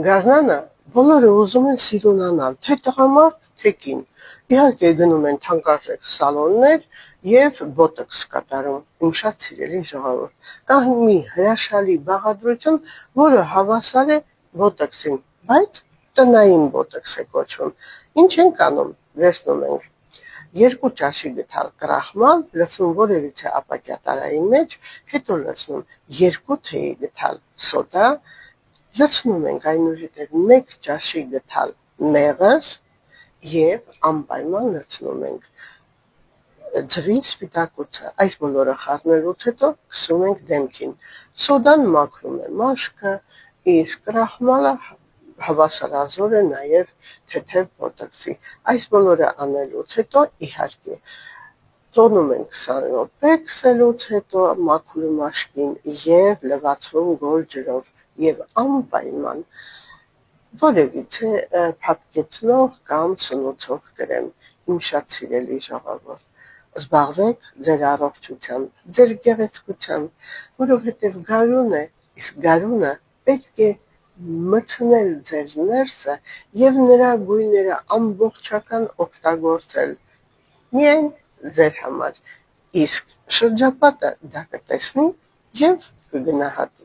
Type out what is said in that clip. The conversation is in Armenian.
Գարնանը բոլորը ուզում են սիրունանալ, թե տղամարդ, թե կին։ Իհարկե գնում են թանկարժեք սալոններ եւ բոտոքս կատարում։ Իմ շատ սիրելի ժողովուրդ, կա մի հրաշալի բաղադրություն, որը հավասար է բոտոքսին, բայց տնային բոտոքս է կոչվում։ Ինչ ենք անում, վերցնում ենք 2 ճաշի գթալ կրախմալ, լցնում որևիցե ապակյա տարայի մեջ, հետո լցնում 2 թեյի գթալ սոդա, լցնում ենք այնուհետև 1 ճաշի գթալ մեղրս եւ անպայման լցնում ենք ձվի սպիտակուցը։ Այս բոլորը խառնելուց հետո քսում ենք դեմքին։ Սոդան մաքրում է մաշկը, իսկ կրախմալը հավասարազոր է նաեւ թեթև բոտոքսի։ Այս բոլորը անելուց հետո իհարկե թողնում ենք 20 րոպե, քսելուց հետո մաքուր մաշկին եւ լվացվում գոր ջրով եւ անպայման որևիցե փափկեցնող կամ սնուցող կրեմ։ Իմ շատ սիրելի ժողովուրդ, զբաղվեք ձեր առողջությամբ, ձեր գեղեցկությամբ, որովհետև գարուն է, իսկ գարունը պետք է մտցնել ձեր ներսը եւ նրա գույները ամբողջական օգտագործել միայն ձեր համար, իսկ շրջապատը դա կտեսնի եւ կգնահատի։